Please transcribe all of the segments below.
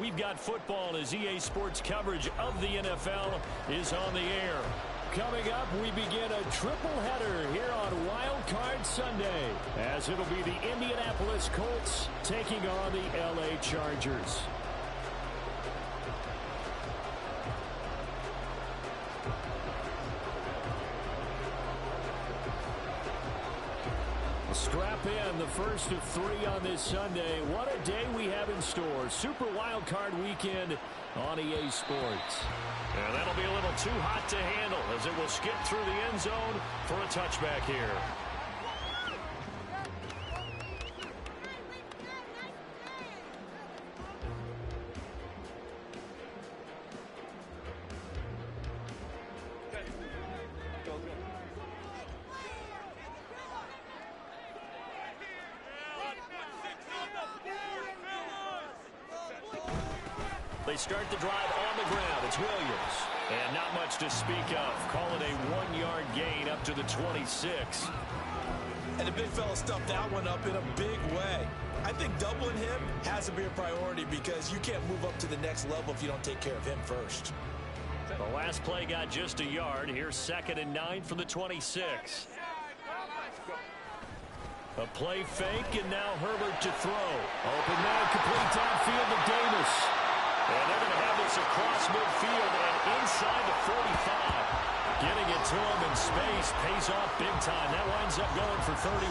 we've got football as EA Sports coverage of the NFL is on the air. Coming up, we begin a triple-header here on Wild Card Sunday, as it'll be the Indianapolis Colts taking on the LA Chargers. Strap in, the first of 3 on this Sunday. What a day we have in store. Super Wild Card Weekend on EA Sports. And that'll be a little too hot to handle as it will skip through the end zone for a touchback here. They start the drive on the ground. It's Williams. And not much to speak of. Call it a 1-yard gain up to the 26. And the big fella stuffed that one up in a big way. I think doubling him has to be a priority because you can't move up to the next level if you don't take care of him first. The last play got just a yard. Here's 2nd and 9 from the 26. A play fake, and now Herbert to throw. Open man, complete downfield to Davis. And they're going to have this across midfield and inside the 45. Getting it to him in space pays off big time. That winds up going for 31.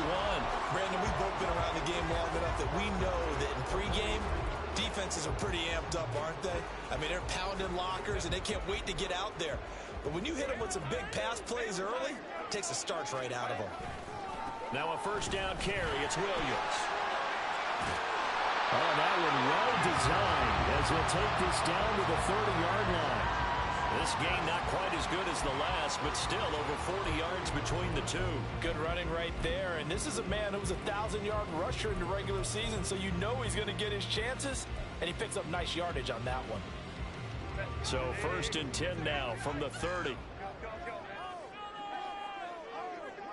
Brandon, we've both been around the game long enough that we know that in pregame, defenses are pretty amped up, aren't they? I mean, they're pounding lockers, and they can't wait to get out there. But when you hit them with some big pass plays early, it takes the starch right out of them. Now a first down carry. It's Williams. Oh, that one well designed as he'll take this down to the 30-yard line. This game not quite as good as the last, but still over 40 yards between the two. Good running right there. And this is a man who was a 1,000-yard rusher in the regular season, so you know he's going to get his chances, and he picks up nice yardage on that one. So 1st and 10 now from the 30.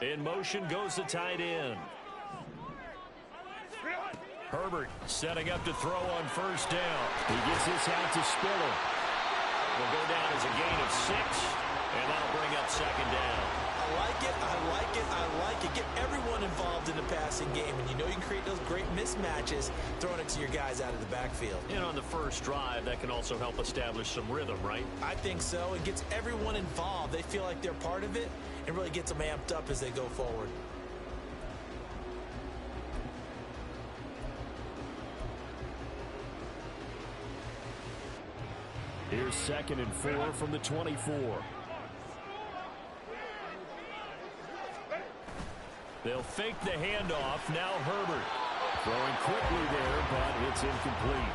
In motion goes the tight end. Herbert setting up to throw on first down. He gets this out to Spiller. Will go down as a gain of 6, and that'll bring up 2nd down. I like it, I like it, I like it. Get everyone involved in the passing game, and you know you can create those great mismatches throwing it to your guys out of the backfield. And on the first drive, that can also help establish some rhythm, right? I think so. It gets everyone involved. They feel like they're part of it, and really gets them amped up as they go forward. Here's 2nd and 4 from the 24. They'll fake the handoff. Now Herbert. Throwing quickly there, but it's incomplete.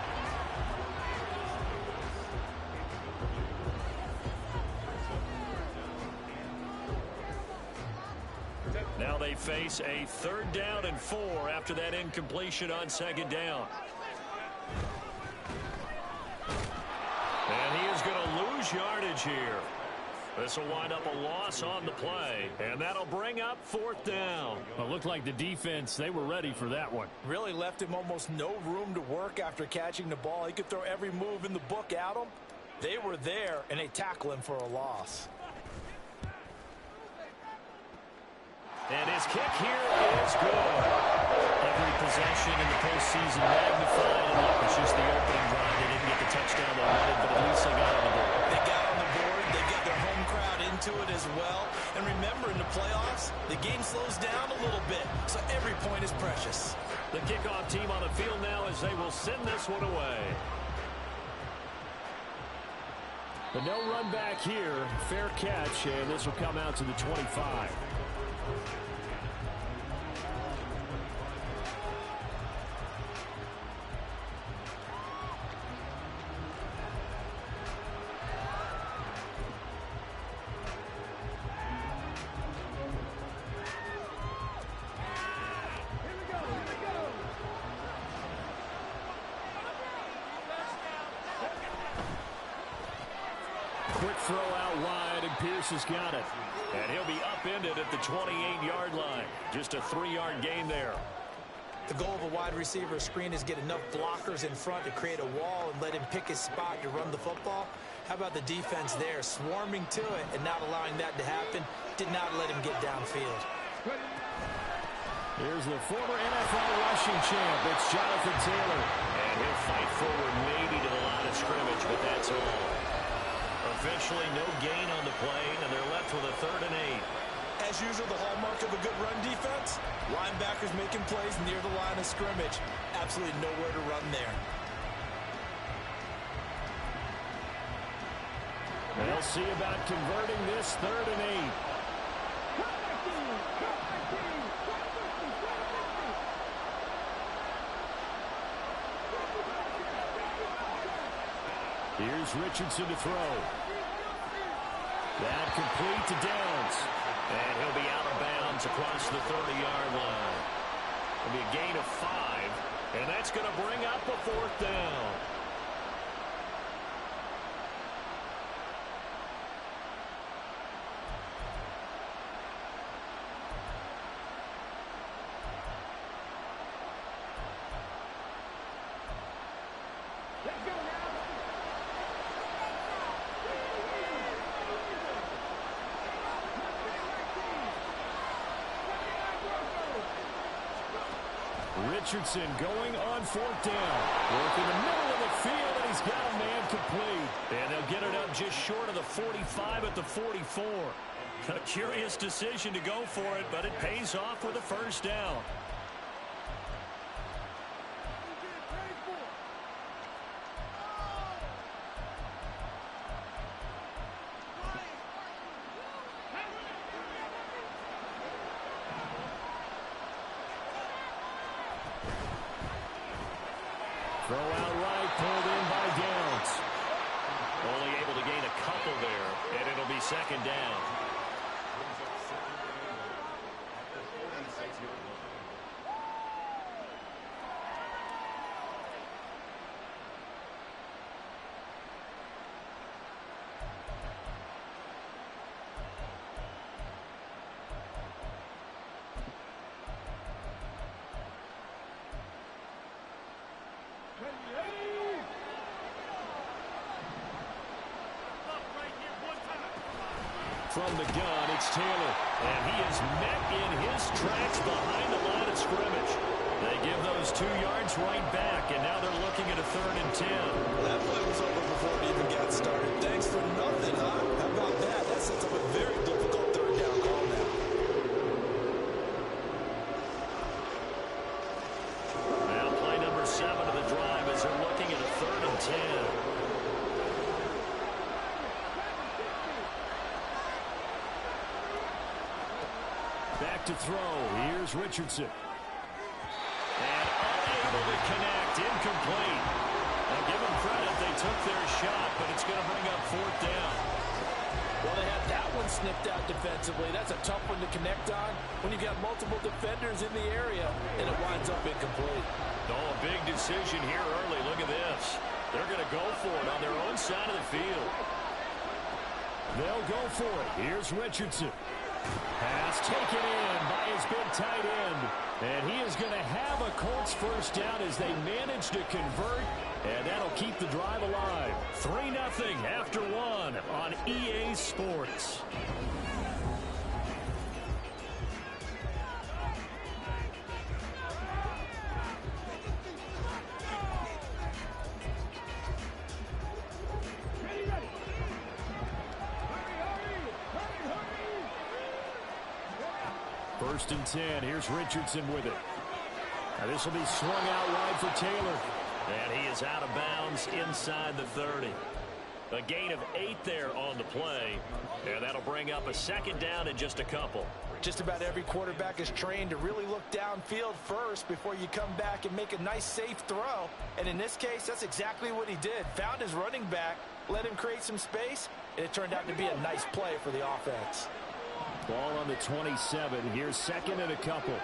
Now they face a 3rd down and 4 after that incompletion on 2nd down. And he is going to lose yardage here. This will wind up a loss on the play, and that'll bring up 4th down. Well, it looked like the defense, they were ready for that one. Really left him almost no room to work after catching the ball. He could throw every move in the book at him. They were there, and they tackle him for a loss. And his kick here is good. Every possession in the postseason magnified, and look, it's just the opening drive. They didn't get the touchdown they wanted, but at least they got on the board. They got on the board. They got their home crowd into it as well. And remember, in the playoffs, the game slows down a little bit, so every point is precious. The kickoff team on the field now as they will send this one away. But no run back here. Fair catch, and this will come out to the 25. Quick throw out wide, and Pierce has got it. And he'll be upended at the 28-yard line. Just a 3-yard gain there. The goal of a wide receiver screen is get enough blockers in front to create a wall and let him pick his spot to run the football. How about the defense there, swarming to it and not allowing that to happen? Did not let him get downfield. Here's the former NFL rushing champ. It's Jonathan Taylor. And he'll fight forward maybe to the line of scrimmage, but that's all. Officially no gain on the play, and they're left with a 3rd and 8. As usual, the hallmark of a good run defense, linebackers making plays near the line of scrimmage. Absolutely nowhere to run there. They'll see about converting this 3rd and 8. Here's Richardson to throw. That complete to Downs. And he'll be out of bounds across the 30-yard line. It'll be a gain of 5, and that's going to bring up a 4th down. Richardson going on 4th down. Work in the middle of the field, and he's got a man complete. And they'll get it up just short of the 45 at the 44. A curious decision to go for it, but it pays off with a 1st down. Throw out right, pulled in by Downs. Only able to gain a couple there, and it'll be 2nd down. From the gun, it's Taylor. And he is met in his tracks behind the line of scrimmage. They give those 2 yards right back, and now they're looking at a 3rd and 10. That play was over before it even got started. Thanks for nothing, huh? How about that? That sets up a very difficult 3rd down call now. Now play number 7 of the drive as they're looking at a 3rd and 10. Back to throw. Here's Richardson. And unable to connect. Incomplete. Now give them credit. They took their shot, but it's going to bring up 4th down. Well, they had that one snipped out defensively. That's a tough one to connect on when you've got multiple defenders in the area, and it winds up incomplete. Oh, a big decision here early. Look at this. They're going to go for it on their own side of the field. They'll go for it. Here's Richardson. Pass taken in by his big tight end. And he is going to have a Colts 1st down as they manage to convert. And that'll keep the drive alive. 3-0 after 1 on EA Sports. First and 10. Here's Richardson with it. Now this will be swung out wide for Taylor. And he is out of bounds inside the 30. A gain of 8 there on the play. And that'll bring up a 2nd down in just a couple. Just about every quarterback is trained to really look downfield first before you come back and make a nice, safe throw. And in this case, that's exactly what he did. Found his running back, let him create some space, and it turned out to be a nice play for the offense. Ball on the 27. Here's 2nd and a couple.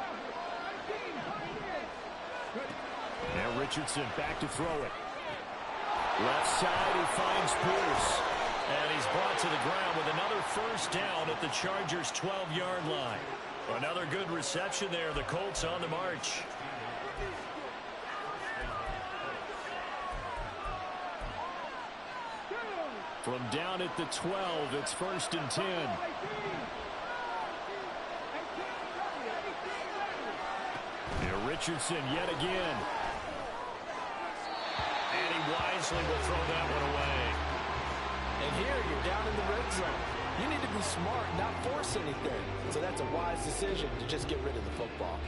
Now Richardson back to throw it. Left side, he finds Bruce. And he's brought to the ground with another 1st down at the Chargers' 12-yard line. Another good reception there. The Colts on the march. From down at the 12, it's 1st and 10. Here, Richardson yet again. And he wisely will throw that one away. And here you're down in the red zone. You need to be smart, not force anything. So that's a wise decision to just get rid of the football.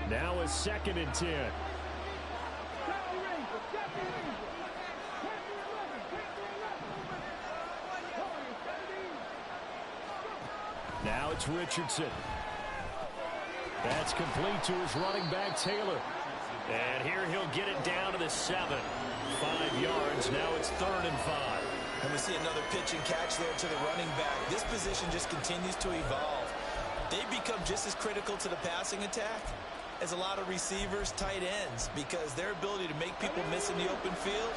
Now it's 2nd and 10. Now it's Richardson. That's complete to his running back, Taylor. And here he'll get it down to the 7. 5 yards. Now it's 3rd and 5. And we see another pitch and catch there to the running back. This position just continues to evolve. They become just as critical to the passing attack as a lot of receivers, tight ends, because their ability to make people miss in the open field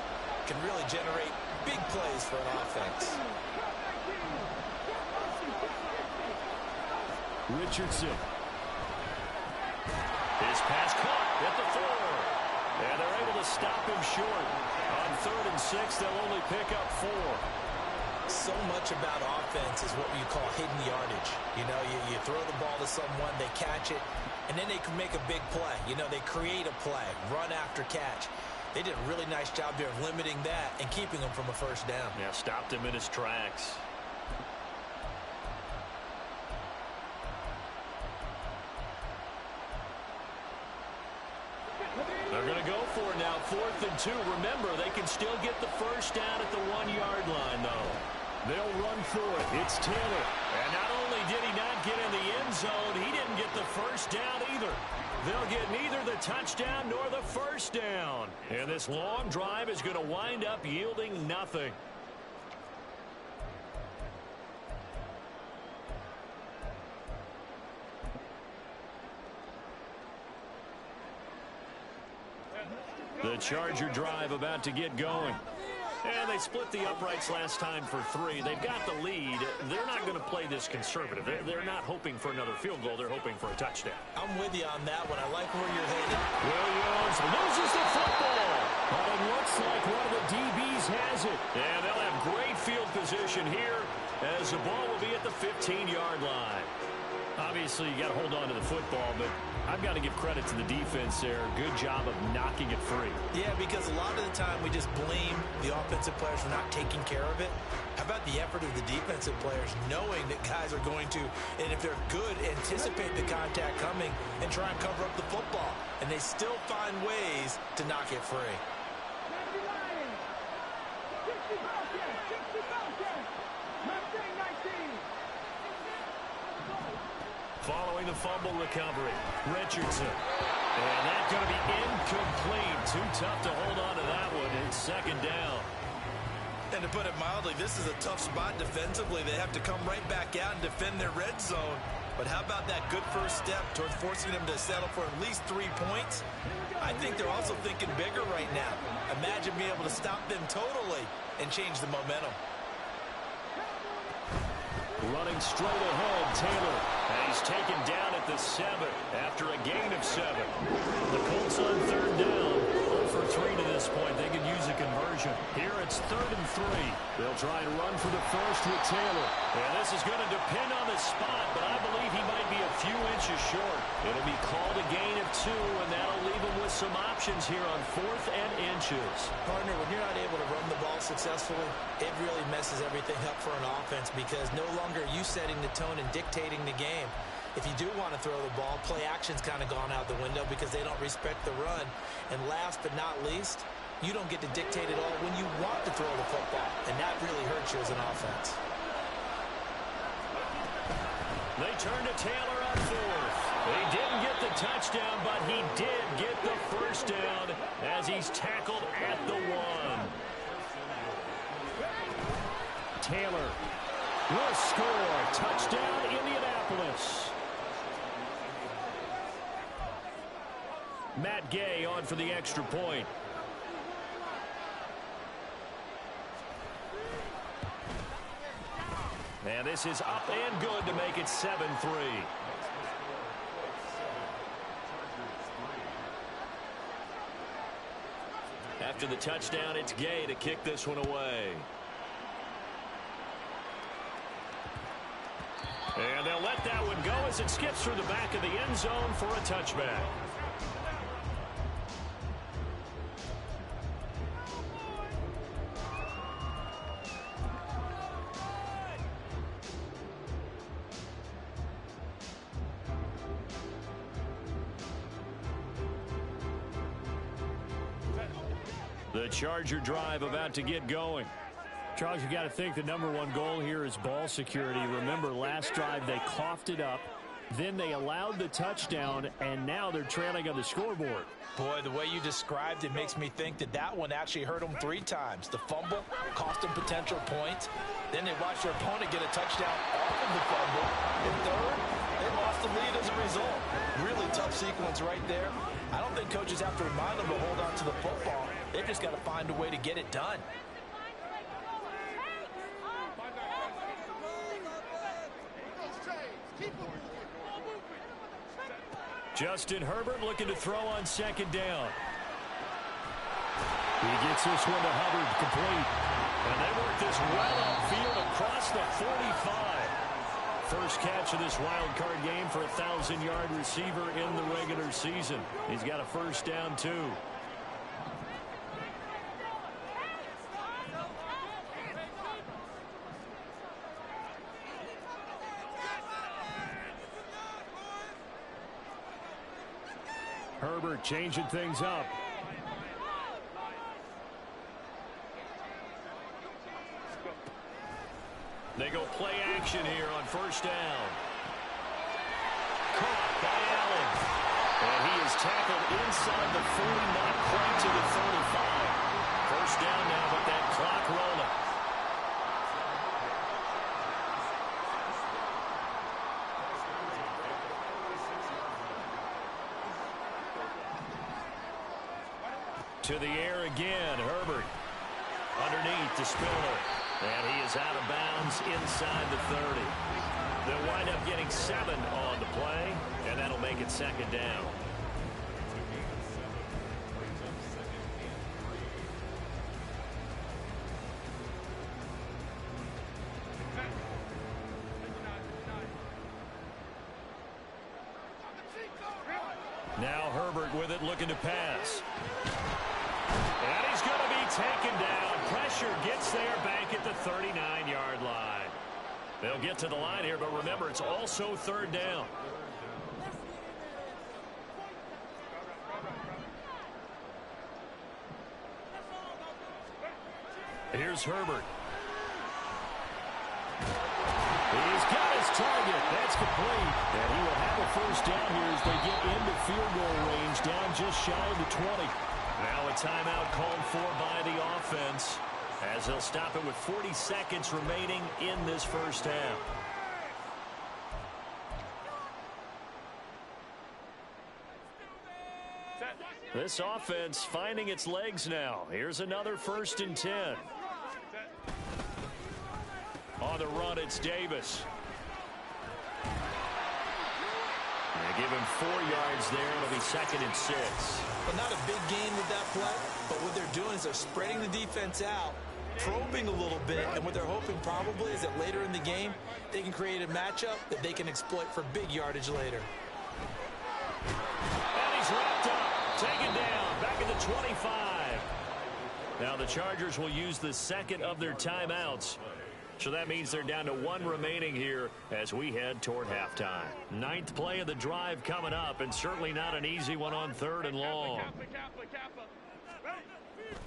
can really generate big plays for an offense. Richardson. His pass caught at the 4. And they're able to stop him short. On 3rd and 6, they'll only pick up 4. So much about offense is what you call hidden yardage. You know, you throw the ball to someone, they catch it, and then they can make a big play. You know, they create a play, run after catch. They did a really nice job there of limiting that and keeping him from a 1st down. Yeah, stopped him in his tracks. They're going to go for it now, 4th and 2. Remember, they can still get the 1st down at the 1-yard line, though. They'll run for it. It's Taylor. And not only did he not get in the end zone, he didn't get the 1st down either. They'll get neither the touchdown nor the 1st down. And this long drive is going to wind up yielding nothing. The Charger drive about to get going. And they split the uprights last time for 3. They've got the lead. They're not going to play this conservative. They're not hoping for another field goal. They're hoping for a touchdown. I'm with you on that one. I like where you're headed. Williams loses the football. But it looks like one of the DBs has it. And they'll have great field position here as the ball will be at the 15-yard line. Obviously, you got to hold on to the football, but I've got to give credit to the defense there. Good job of knocking it free. Yeah, because a lot of the time we just blame the offensive players for not taking care of it. How about the effort of the defensive players knowing that guys are going to, and if they're good, anticipate the contact coming and try and cover up the football. And they still find ways to knock it free. Following the fumble recovery, Richardson. And that's going to be incomplete. Too tough to hold on to that one. It's 2nd down. And to put it mildly, this is a tough spot defensively. They have to come right back out and defend their red zone. But how about that good first step towards forcing them to settle for at least 3 points? I think they're also thinking bigger right now. Imagine being able to stop them totally and change the momentum. Running straight ahead, Taylor. And he's taken down at the 7 after a gain of 7. The Colts on 3rd down. 0 for 3 to this point. They could use a conversion. Here it's 3rd and 3. They'll try and run for the 1st with Taylor. And this is going to depend on the spot, but I believe he might be a few inches short. It'll be called a gain of 2, and that'll leave him with some options here on 4th and inches. Partner, when you're not able to run the ball successfully, it really messes everything up for an offense because no longer are you setting the tone and dictating the game. If you do want to throw the ball, play action's kind of gone out the window because they don't respect the run. And last but not least, you don't get to dictate it all when you want to throw the football. And that really hurts you as an offense. They turn to Taylor on 4th. He didn't get the touchdown, but he did get the 1st down as he's tackled at the 1. Taylor will score. Touchdown, Indianapolis. Matt Gay on for the extra point. And this is up and good to make it 7-3. After the touchdown, it's Gay to kick this one away. And they'll let that one go as it skips through the back of the end zone for a touchback. The Charger drive about to get going. Charles, you got to think the #1 goal here is ball security. Remember, last drive they coughed it up, then they allowed the touchdown, and now they're trailing on the scoreboard. Boy, the way you described it makes me think that that one actually hurt them 3 times. The fumble cost them potential points. Then they watched their opponent get a touchdown off of the fumble. And third, they lost the lead as a result. Really tough sequence right there. I don't think coaches have to remind them to hold on to the football. They've just got to find a way to get it done. Justin Herbert looking to throw on second down. He gets this one to Hubbard, complete. And they work this well upfield across the 45. First catch of this wild card game for a 1,000-yard receiver in the regular season. He's got a first down, too. Herbert changing things up. They go play action here on first down. Caught by Allen. And he is tackled inside the 40, not quite to the 35. First down now, but that clock rolling. To the air again, Herbert. Underneath to Spiller. And he is out of bounds inside the 30. They'll wind up getting 7 on the play, and that'll make it second down. Now Herbert with it, looking to pass. And he's going to be taken down. Pressure gets there back at the 39-yard line. They'll get to the line here, but remember, it's also third down. Here's Herbert. He's got his target. That's complete. And he will have a first down here as they get into field goal range, down just shy of the 20. Now a timeout called for by the offense as they'll stop it with 40 seconds remaining in this first half. This offense finding its legs now. Here's another 1st and 10. On the run, it's Davis. They give him 4 yards there. It'll be 2nd and 6. But not a big gain with that play. But what they're doing is they're spreading the defense out, probing a little bit, and what they're hoping probably is that later in the game, they can create a matchup that they can exploit for big yardage later. And he's wrapped up. Taken down, back at the 25. Now the Chargers will use the 2nd of their timeouts. So that means they're down to 1 remaining here as we head toward halftime. 9th play of the drive coming up, and certainly not an easy one on 3rd and long.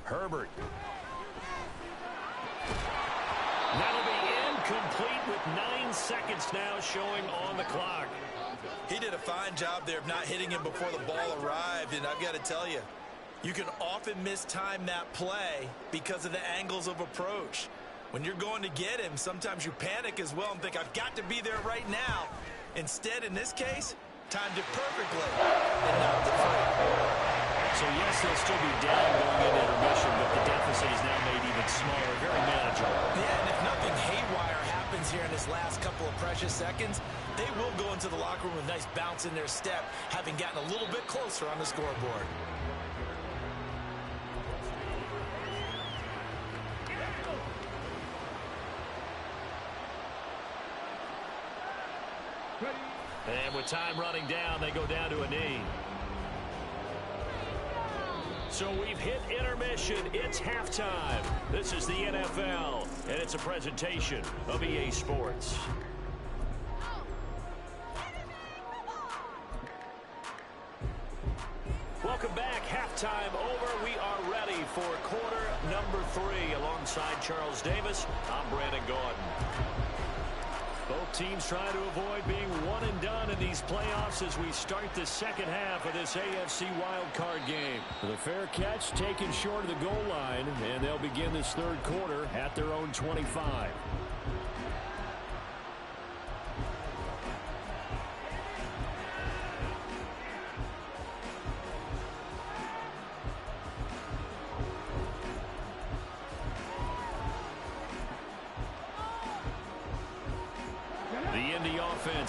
Herbert. That'll be incomplete with 9 seconds now showing on the clock. He did a fine job there of not hitting him before the ball arrived, and I've got to tell you, you can often mistime that play because of the angles of approach. When you're going to get him, sometimes you panic as well and think, I've got to be there right now. Instead, in this case, timed it perfectly and knocked it free. So, yes, they'll still be down going into intermission, but the deficit is now made even smaller, very manageable. Yeah, and if nothing haywire happens wins here in his last couple of precious seconds, they will go into the locker room with a nice bounce in their step, having gotten a little bit closer on the scoreboard. And with time running down, they go down to a knee. So we've hit intermission. It's halftime. This is the NFL, and it's a presentation of EA Sports. Welcome back. Halftime over. We are ready for quarter number 3. Alongside Charles Davis, I'm Brandon Gaudin. Both teams trying to avoid being one and done in these playoffs as we start the second half of this AFC wildcard game. The fair catch taken short of the goal line, and they'll begin this third quarter at their own 25.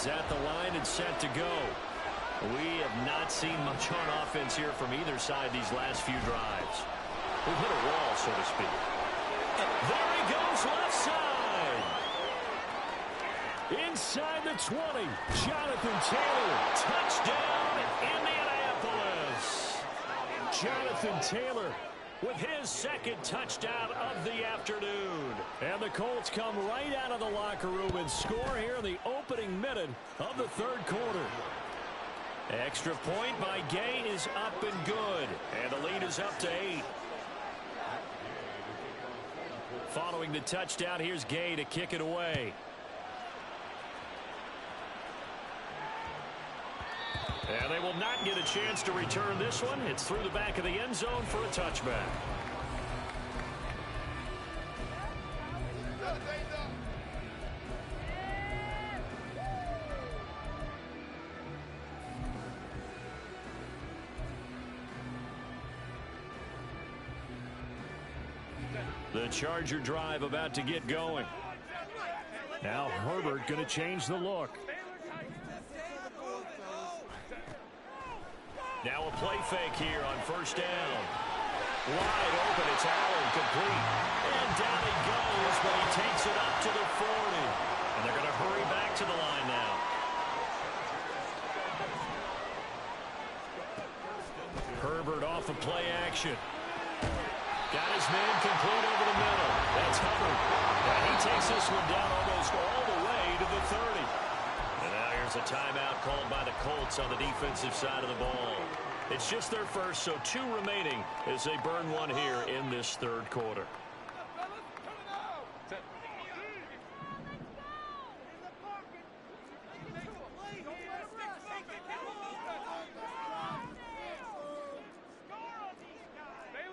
At the line and set to go. We have not seen much on offense here from either side these last few drives. We've hit a wall, so to speak. And there he goes left side. Inside the 20. Jonathan Taylor. Touchdown, Indianapolis. Jonathan Taylor with his second touchdown of the afternoon. And the Colts come right out of the locker room and score here in the opening minute of the third quarter. Extra point by Gay is up and good. And the lead is up to 8. Following the touchdown, here's Gay to kick it away. And they will not get a chance to return this one. It's through the back of the end zone for a touchback. The Charger drive about to get going. Now Herbert going to change the look. Now a play fake here on first down. Wide open, it's Allen, complete. And down he goes, but he takes it up to the 40. And they're going to hurry back to the line now. Herbert off of play action. Got his man complete over the middle. That's Hubbard. And he takes this one down almost all the way to the 30. And now here's a timeout called by the Colts on the defensive side of the ball. It's just their first, so 2 remaining as they burn one here in this third quarter.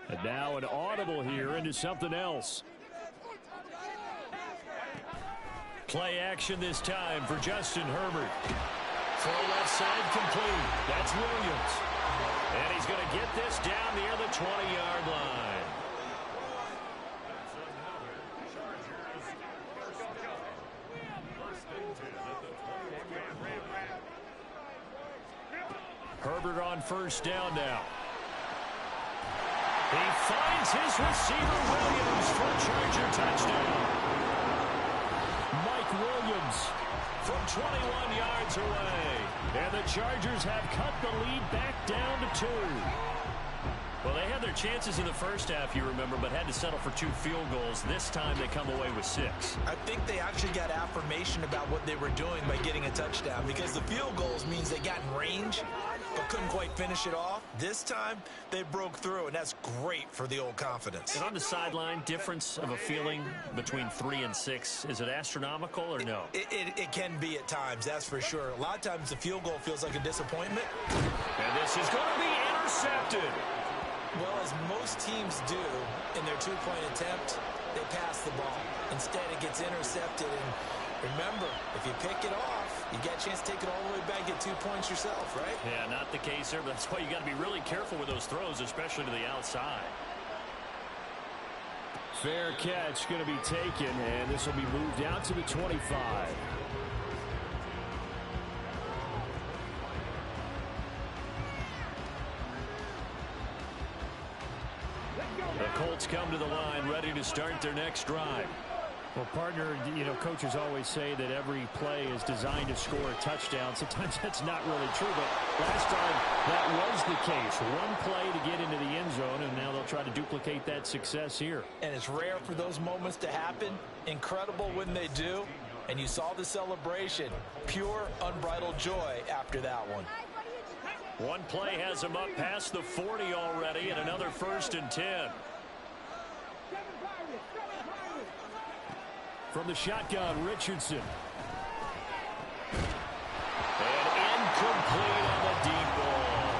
And now an audible here into something else. Play action this time for Justin Herbert. Throw left side complete. That's Williams. And he's going to get this down near the 20-yard line. Herbert on first down now. He finds his receiver Williams for a Charger touchdown. Mike Williams from 21 yards away. And the Chargers have cut the lead back down to 2. Well, they had their chances in the first half, you remember, but had to settle for 2 field goals. This time they come away with 6. I think they actually got affirmation about what they were doing by getting a touchdown, because the field goals means they got in range but couldn't quite finish it off. This time they broke through, and that's great for the old confidence. And on the sideline, difference of a feeling between 3 and 6, is it astronomical or no? It can be at times, that's for sure. A lot of times the field goal feels like a disappointment. And this is going to be intercepted. Well, as most teams do in their 2-point attempt, they pass the ball. Instead, it gets intercepted. And remember, if you pick it off, you get a chance to take it all the way back, get 2 points yourself, right? Yeah, not the case here, but that's why you got to be really careful with those throws, especially to the outside. Fair catch going to be taken, and this will be moved out to the 25. The Colts come to the line, ready to start their next drive. Well, partner, you know, coaches always say that every play is designed to score a touchdown. Sometimes that's not really true, but last time that was the case. One play to get into the end zone, and now they'll try to duplicate that success here. And it's rare for those moments to happen. Incredible when they do. And you saw the celebration. Pure, unbridled joy after that one. One play has him up past the 40 already, and another 1st and 10. From the shotgun, Richardson. And incomplete on the deep ball.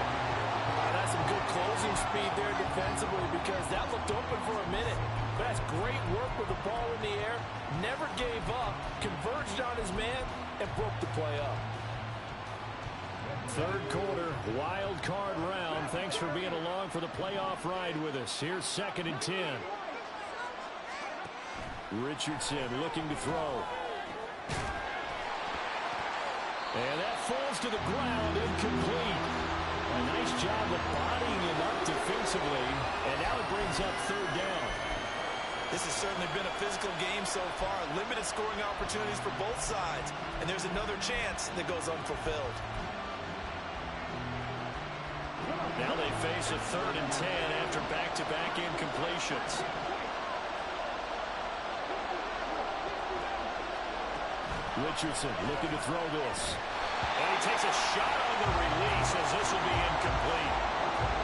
That's some good closing speed there defensively because that looked open for a minute. But that's great work with the ball in the air. Never gave up, converged on his man, and broke the play up. Third quarter, wild card round. Thanks for being along for the playoff ride with us. Here's 2nd and 10. Richardson looking to throw. And that falls to the ground, incomplete. A nice job of bodying him up defensively. And now it brings up 3rd down. This has certainly been a physical game so far. Limited scoring opportunities for both sides. And there's another chance that goes unfulfilled. Now they face a 3rd and 10 after back-to-back incompletions. Richardson looking to throw this. And he takes a shot on the release as this will be incomplete.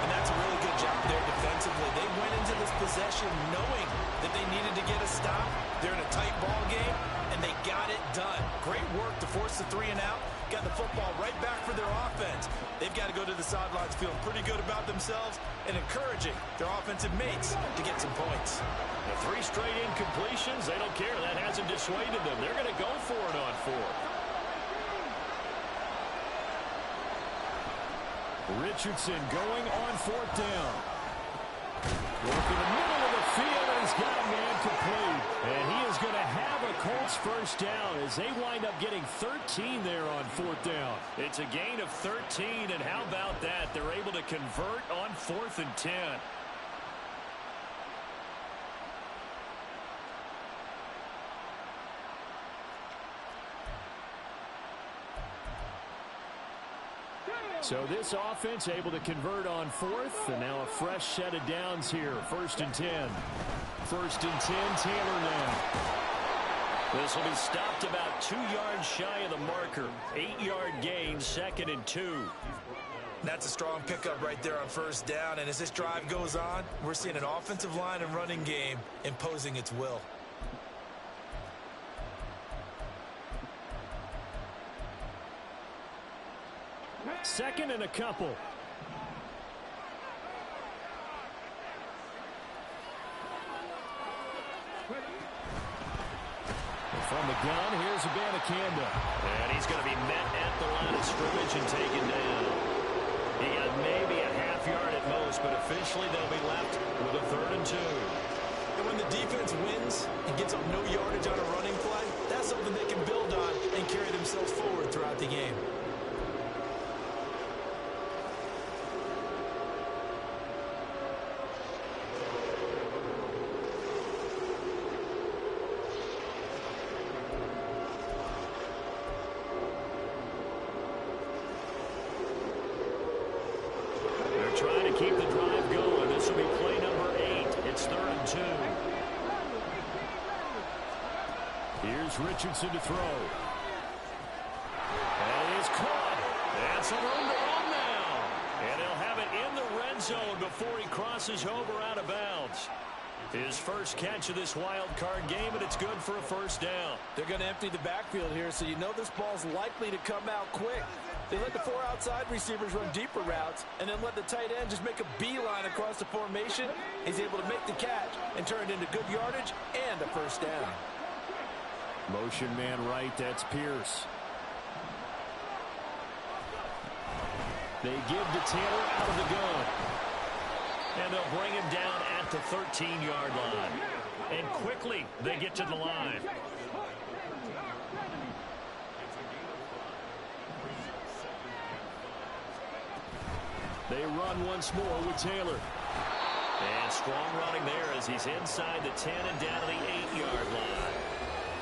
And that's a really good job there defensively. They went into this possession knowing that they needed to get a stop. They're in a tight ball game, and they got it done. Great work to force the 3 and out. Got the football right back for their offense. They've got to go to the sidelines feeling pretty good about themselves and encouraging their offensive mates to get some points. The 3 straight incompletions, they don't care. That hasn't dissuaded them. They're going to go for it on 4th. Richardson going on 4th down. Working the middle of the field, and he's got a man complete. And he is going to have a Colts 1st down as they wind up getting 13 there on 4th down. It's a gain of 13, and how about that? They're able to convert on 4th and 10. So this offense able to convert on 4th, and now a fresh set of downs here. 1st and 10. 1st and 10, Taylor now. This will be stopped about 2 yards shy of the marker. 8-yard gain, 2nd and 2. That's a strong pickup right there on 1st down, and as this drive goes on, we're seeing an offensive line and running game imposing its will. Second and a couple. From the gun, here's Abanikanda. And he's going to be met at the line of scrimmage and taken down. He got maybe a half yard at most, but officially they'll be left with a 3rd and 2. And when the defense wins and gets up no yardage on a running play, that's something they can build on and carry themselves forward throughout the game. Trying to keep the drive going. This will be play number 8. It's 3rd and 2. Here's Richardson to throw. And he's caught. That's a room to run now. And he'll have it in the red zone before he crosses over out of bounds. His first catch of this wild card game, and it's good for a 1st down. They're going to empty the backfield here, so you know this ball's likely to come out quick. They let the 4 outside receivers run deeper routes and then let the tight end just make a beeline across the formation. He's able to make the catch and turn it into good yardage and a 1st down. Motion man right, that's Pierce. They give to Taylor out of the gun. And they'll bring him down at the 13-yard line. And quickly, they get to the line. They run once more with Taylor. And strong running there as he's inside the 10 and down to the 8-yard line.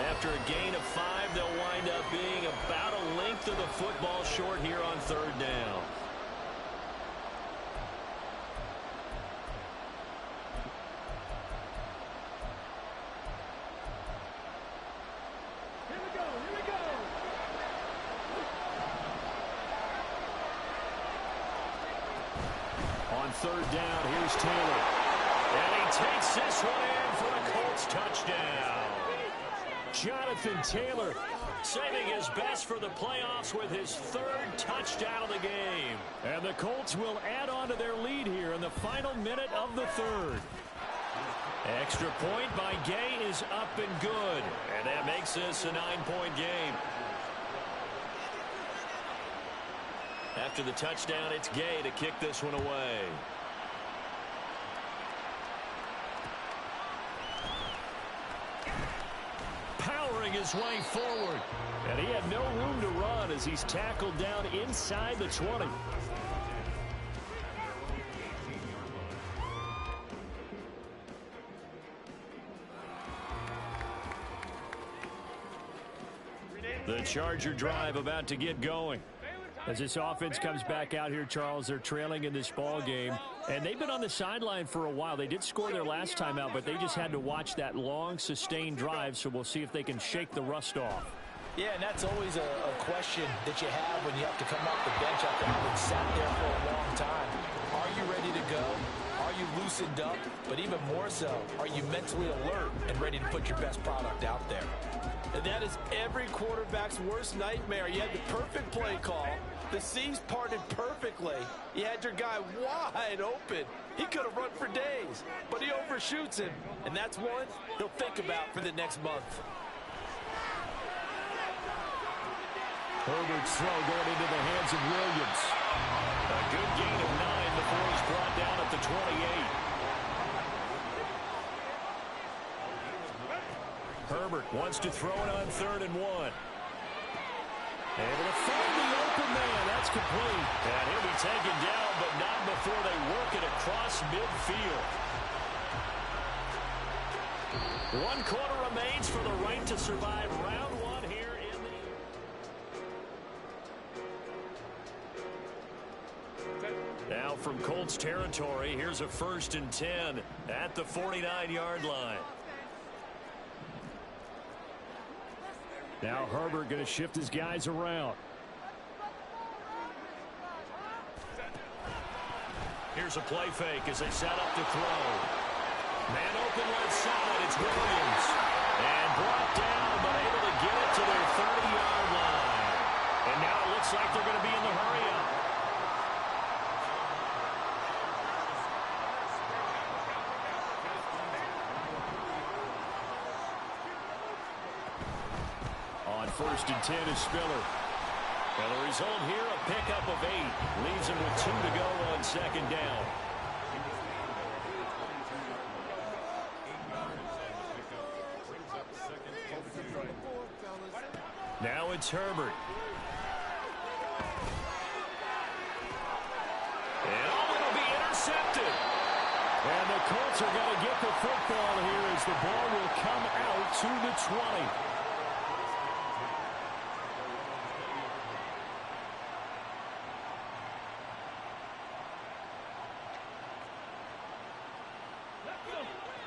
After a gain of 5, they'll wind up being about a length of the football short here on 3rd down. On 3rd down, here's Taylor. And he takes this one in for the Colts touchdown. Jonathan Taylor saving his best for the playoffs with his 3rd touchdown of the game. And the Colts will add on to their lead here in the final minute of the 3rd. Extra point by Gay is up and good. And that makes this a 9-point game. After the touchdown, it's Gay to kick this one away. Powering his way forward. And he had no room to run as he's tackled down inside the 20. The Charger drive about to get going. As this offense comes back out here, Charles, they're trailing in this ball game. And they've been on the sideline for a while. They did score their last time out, but they just had to watch that long, sustained drive. So we'll see if they can shake the rust off. Yeah, and that's always a question that you have when you have to come off the bench after having sat there for a long time. Are you ready to go? Are you loosened up? But even more so, are you mentally alert and ready to put your best product out there? And that is every quarterback's worst nightmare. You had the perfect play call. The seams parted perfectly. You had your guy wide open. He could have run for days, but he overshoots him. And that's one he'll think about for the next month. Herbert's throw going into the hands of Williams. A good gain of 9 before he's brought down at the 28. Herbert wants to throw it on 3rd and 1. Able to find the open man. That's complete. And he'll be taken down, but not before they work it across midfield. 1 quarter remains for the right to survive round 1 here in the... Now from Colts territory, here's a 1st and 10 at the 49-yard line. Now Herbert going to shift his guys around. Here's a play fake as they set up to throw. Man open left side. It's Williams. And brought down, but able to get it to their 30-yard line. And now it looks like they're going to be in the hurry-up. On 1st and 10 is Spiller. And the result here, a pickup of 8. Leaves him with 2 to go on 2nd down. Now it's Herbert. And it'll be intercepted. And the Colts are going to get the football here as the ball will come out to the 20.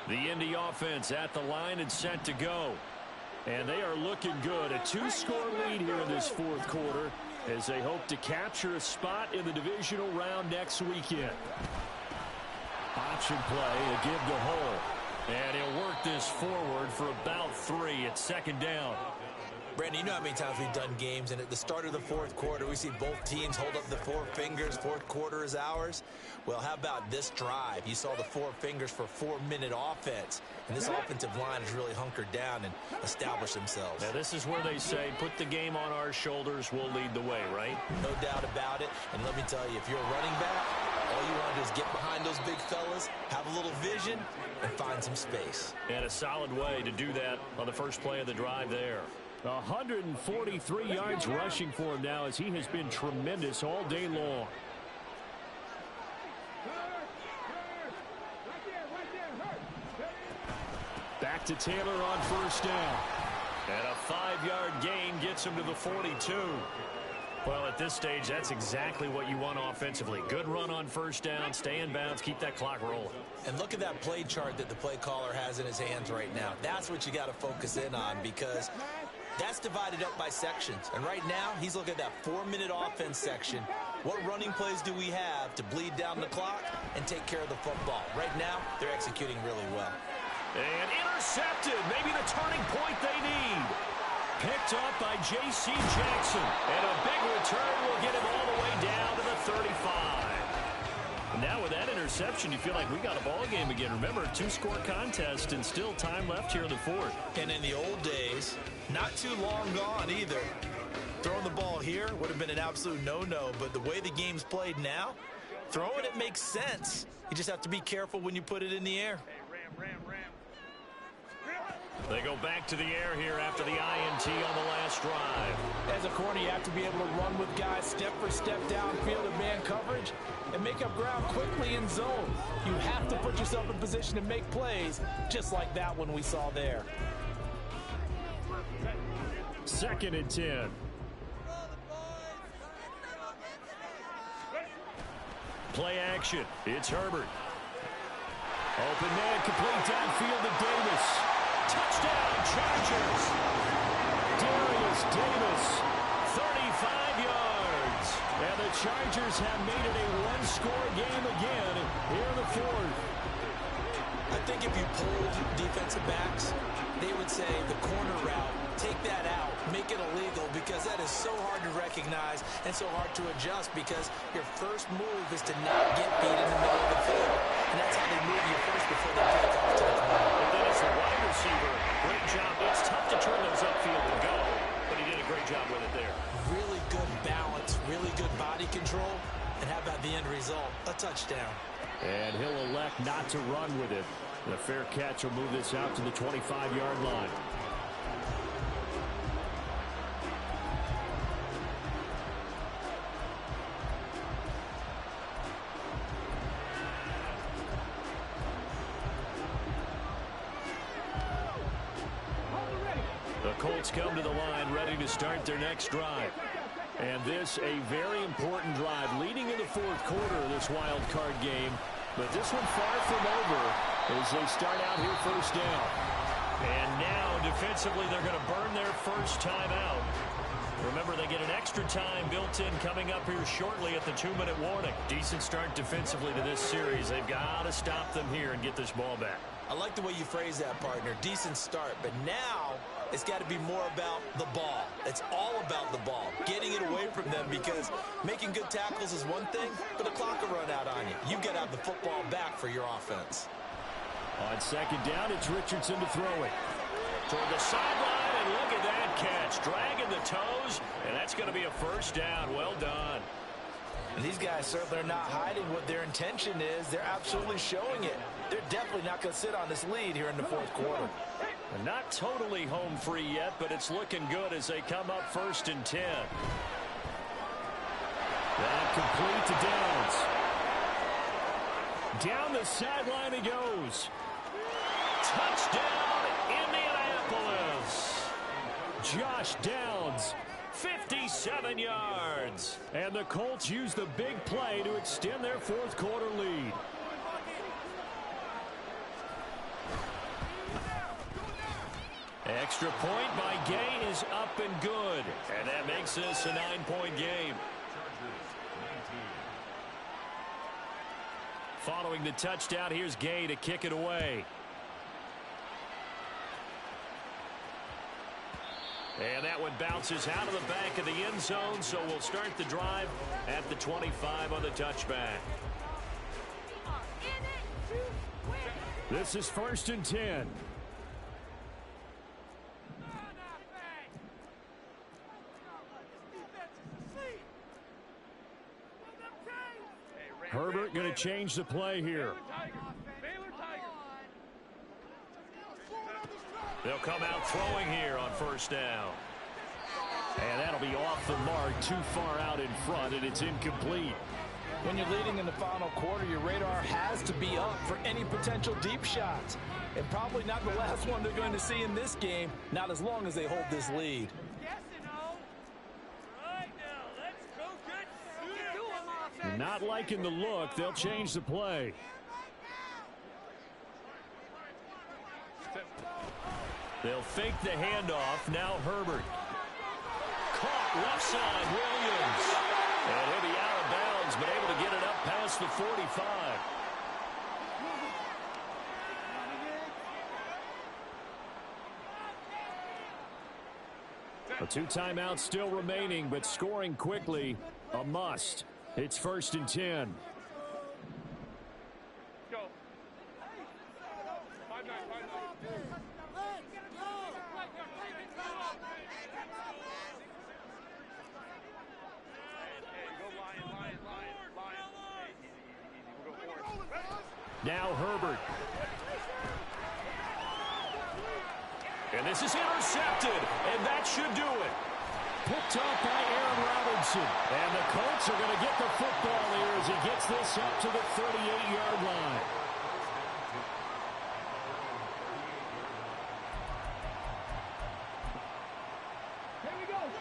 The Indy offense at the line and set to go. And they are looking good. A 2-score lead here in this 4th quarter as they hope to capture a spot in the divisional round next weekend. Option play, a give to Hull. And he'll work this forward for about 3 at 2nd down. Brandon, you know how many times we've done games, and at the start of the 4th quarter, we see both teams hold up the 4 fingers. 4th quarter is ours. Well, how about this drive? You saw the 4 fingers for 4-minute offense, and this offensive line has really hunkered down and established themselves. Now, this is where they say, put the game on our shoulders, we'll lead the way, right? No doubt about it. And let me tell you, if you're a running back, all all you want to do is get behind those big fellas, have a little vision, and find some space. And a solid way to do that on the first play of the drive there. 143 yards rushing for him now as he has been tremendous all day long. Back to Taylor on first down. And a 5-yard gain gets him to the 42. Well, at this stage, that's exactly what you want offensively. Good run on first down, stay in bounds, keep that clock rolling. And look at that play chart that the play caller has in his hands right now. That's what you got to focus in on, because that's divided up by sections. And right now, he's looking at that 4-minute offense section. What running plays do we have to bleed down the clock and take care of the football? Right now, they're executing really well. And intercepted, maybe the turning point they need. Picked up by J.C. Jackson. And a big return will get him all the way down to the 35. And now with that interception, you feel like we got a ball game again. Remember, 2-score contest and still time left here in the fourth. And in the old days, not too long gone either. Throwing the ball here would have been an absolute no-no, but the way the game's played now, throwing it makes sense. You just have to be careful when you put it in the air. They go back to the air here after the INT on the last drive. As a corner, you have to be able to run with guys step for step downfield in man coverage and make up ground quickly in zone. You have to put yourself in position to make plays, just like that one we saw there. 2nd and 10. Play action. It's Herbert. Open man, complete downfield to Davis. Touchdown, Chargers. Darius Davis, 35 yards. And the Chargers have made it a one-score game again here in the fourth. I think if you polled defensive backs, they would say the corner route, take that out, make it illegal, because that is so hard to recognize and so hard to adjust, because your first move is to not get beat in the middle of the field. And that's how they move you first before they take off to the corner. And then as the wide receiver, great job. It's tough to turn those upfield and go, but he did a great job with it there. Really good balance, really good body control, and how about the end result? A touchdown. And he'll elect not to run with it. The fair catch will move this out to the 25-yard line. The Colts come to the line ready to start their next drive. And this a very important drive leading in the fourth quarter of this wild card game. But this one far from over as they start out here first down. And now defensively they're going to burn their first time out. Remember, they get an extra time built in coming up here shortly at the 2-minute warning. Decent start defensively to this series. They've got to stop them here and get this ball back. I like the way you phrase that, partner. Decent start, but now it's got to be more about the ball. It's all about the ball, getting it away from them, because making good tackles is one thing, but the clock will run out on you. You got to have the football back for your offense. On 2nd down, it's Richardson to throw it. Toward the sideline, and look at that catch. Dragging the toes, and that's going to be a first down. Well done. And these guys certainly are not hiding what their intention is. They're absolutely showing it. They're definitely not going to sit on this lead here in the fourth quarter. And not totally home free yet, but it's looking good as they come up 1st and 10. That complete to Downs. Down the sideline he goes. Touchdown, Indianapolis. Josh Downs. 57 yards. And the Colts use the big play to extend their fourth quarter lead. Extra point by Gay is up and good. And that makes this a 9-point game. Following the touchdown, here's Gay to kick it away. And that one bounces out of the back of the end zone, so we'll start the drive at the 25 on the touchback. This is 1st and 10. Herbert going to change the play here. They'll come out throwing here on first down. And that'll be off the mark, too far out in front, and it's incomplete. When you're leading in the final quarter, your radar has to be up for any potential deep shots. And probably not the last one they're going to see in this game, not as long as they hold this lead. Not liking the look. They'll change the play. They'll fake the handoff. Now Herbert. Caught left side, Williams. And he'll be out of bounds, but able to get it up past the 45. A 2 timeouts still remaining, but scoring quickly, a must. It's 1st and 10. Now Herbert. And this is intercepted, and that should do it. Picked up by Aaron Robinson. And the Colts are going to get the football here as he gets this up to the 38-yard line.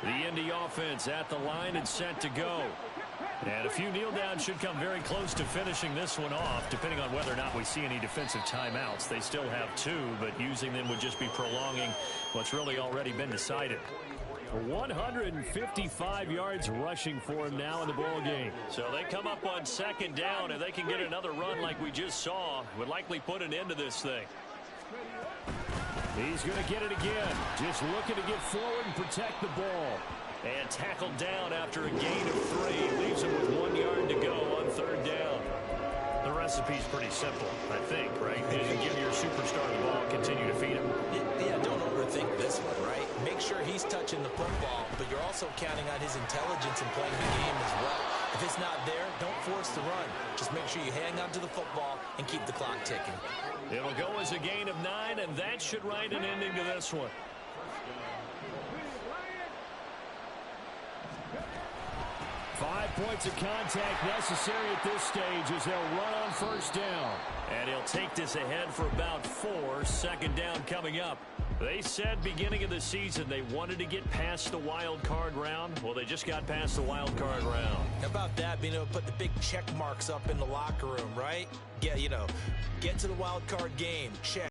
The Indy offense at the line and set to go. And a few kneel downs should come very close to finishing this one off, depending on whether or not we see any defensive timeouts. They still have 2, but using them would just be prolonging what's really already been decided. 155 yards rushing for him now in the ball game. So they come up on 2nd down, and they can get another run like we just saw. Would likely put an end to this thing. He's going to get it again. Just looking to get forward and protect the ball. And tackled down after a gain of 3. Leaves him with 1 yard to go on 3rd down. The recipe's pretty simple, I think, right? You give your superstar the ball, continue to feed him. Yeah, don't overthink this one, right? Make sure he's touching the football, but you're also counting on his intelligence in playing the game as well. If it's not there, don't force the run. Just make sure you hang on to the football and keep the clock ticking. It'll go as a gain of 9, and that should write an ending to this one. Five points of contact necessary at this stage as they'll run on 1st down. And he'll take this ahead for about 4. 2nd down coming up. They said beginning of the season they wanted to get past the wild card round. Well, they just got past the wild card round. How about that, being able to put the big check marks up in the locker room, right? Get to the wild card game. Check.